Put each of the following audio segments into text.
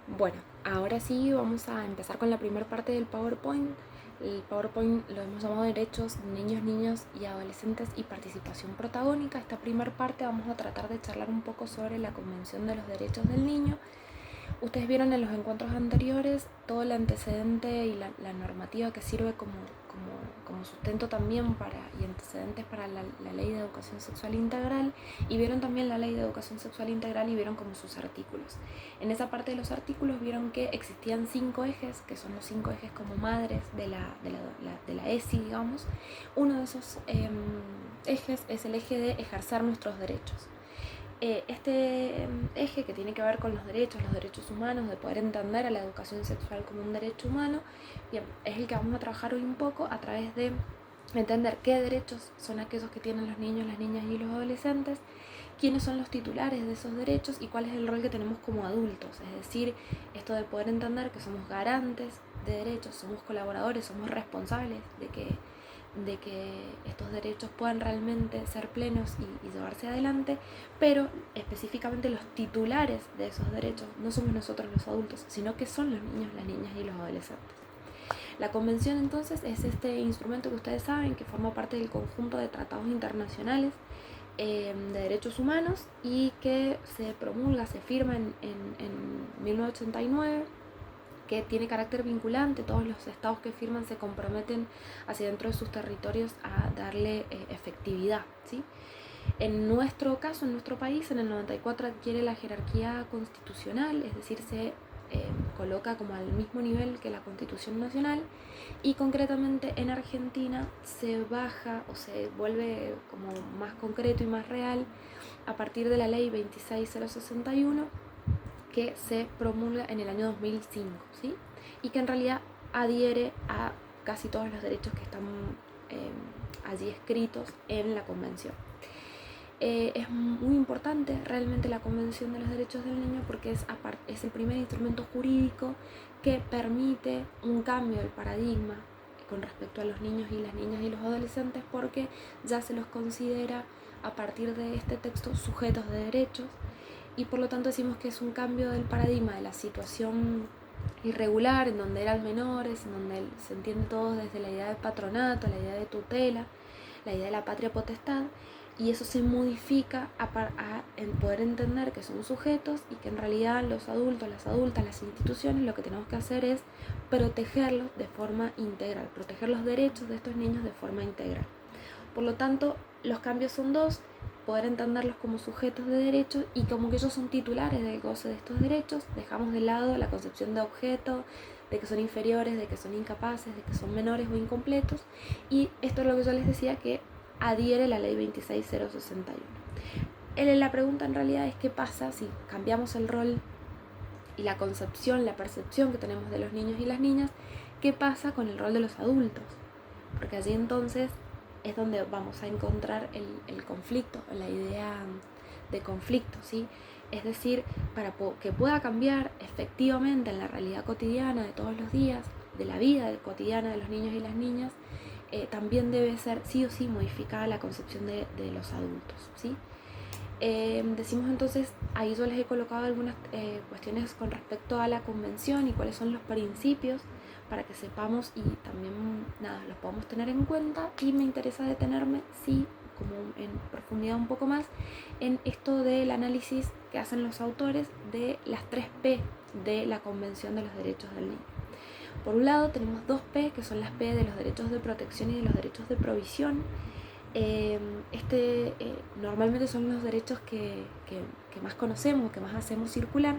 Bueno, ahora sí vamos a empezar con la primera parte del PowerPoint. El PowerPoint lo hemos llamado Derechos de Niños, Niñas y Adolescentes y Participación Protagónica. Esta primera parte vamos a tratar de charlar un poco sobre la Convención de los Derechos del Niño. Ustedes vieron en los encuentros anteriores todo el antecedente y la normativa que sirve como sustento también y antecedentes para la Ley de Educación Sexual Integral, y vieron también la Ley de Educación Sexual Integral y vieron como sus artículos. En esa parte de los artículos vieron que existían 5 ejes, que son los 5 ejes como madres de la ESI, digamos. Uno de esos ejes es el eje de ejercer nuestros derechos. Este eje que tiene que ver con los derechos humanos, de poder entender a la educación sexual como un derecho humano, bien, es el que vamos a trabajar hoy un poco a través de entender qué derechos son aquellos que tienen los niños, las niñas y los adolescentes, quiénes son los titulares de esos derechos y cuál es el rol que tenemos como adultos. Es decir, esto de poder entender que somos garantes de derechos, somos colaboradores, somos responsables de que estos derechos puedan realmente ser plenos y llevarse adelante, pero específicamente los titulares de esos derechos no somos nosotros los adultos, sino que son los niños, las niñas y los adolescentes. La convención entonces es este instrumento que ustedes saben que forma parte del conjunto de tratados internacionales de derechos humanos y que se promulga, se firma en 1989, que tiene carácter vinculante. Todos los estados que firman se comprometen hacia dentro de sus territorios a darle efectividad, ¿sí? En nuestro caso, en nuestro país, en el 94 adquiere la jerarquía constitucional, es decir, se coloca como al mismo nivel que la Constitución Nacional, y concretamente en Argentina se baja o se vuelve como más concreto y más real a partir de la ley 26061, que se promulga en el año 2005, ¿sí? Y que en realidad adhiere a casi todos los derechos que están allí escritos en la convención. Es muy importante realmente la Convención de los Derechos del Niño porque es el primer instrumento jurídico que permite un cambio del paradigma con respecto a los niños y las niñas y los adolescentes, porque ya se los considera a partir de este texto sujetos de derechos, y por lo tanto decimos que es un cambio del paradigma de la situación irregular en donde eran menores, en donde se entiende todo desde la idea de patronato, la idea de tutela, la idea de la patria potestad, y eso se modifica en poder entender que son sujetos y que en realidad los adultos, las adultas, las instituciones, lo que tenemos que hacer es protegerlos de forma integral, proteger los derechos de estos niños de forma integral. Por lo tanto, los cambios son dos: poder entenderlos como sujetos de derechos y como que ellos son titulares del goce de estos derechos. Dejamos de lado la concepción de objeto, de que son inferiores, de que son incapaces, de que son menores o incompletos, y esto es lo que yo les decía que adhiere la ley 26061. La pregunta en realidad es qué pasa si cambiamos el rol y la concepción, la percepción que tenemos de los niños y las niñas, qué pasa con el rol de los adultos, porque allí entonces es donde vamos a encontrar el conflicto, la idea de conflicto, ¿sí? Es decir, para que pueda cambiar efectivamente en la realidad cotidiana de todos los días, de la vida cotidiana de los niños y las niñas, también debe ser sí o sí modificada la concepción de los adultos, ¿sí? Decimos entonces, ahí yo les he colocado algunas cuestiones con respecto a la convención y cuáles son los principios para que sepamos y también los podamos tener en cuenta, y me interesa detenerme, sí, como en profundidad un poco más, en esto del análisis que hacen los autores de las 3 P de la Convención de los Derechos del Niño. Por un lado tenemos 2 P, que son las P de los derechos de protección y de los derechos de provisión. Normalmente son los derechos que más conocemos, que más hacemos circular.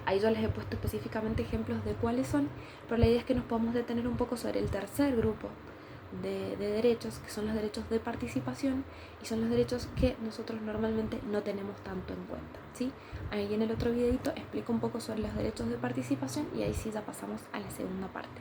Ahí yo les he puesto específicamente ejemplos de cuáles son, pero la idea es que nos podamos detener un poco sobre el tercer grupo de derechos, que son los derechos de participación, y son los derechos que nosotros normalmente no tenemos tanto en cuenta, ¿sí? Ahí en el otro videito explico un poco sobre los derechos de participación y ahí sí ya pasamos a la segunda parte.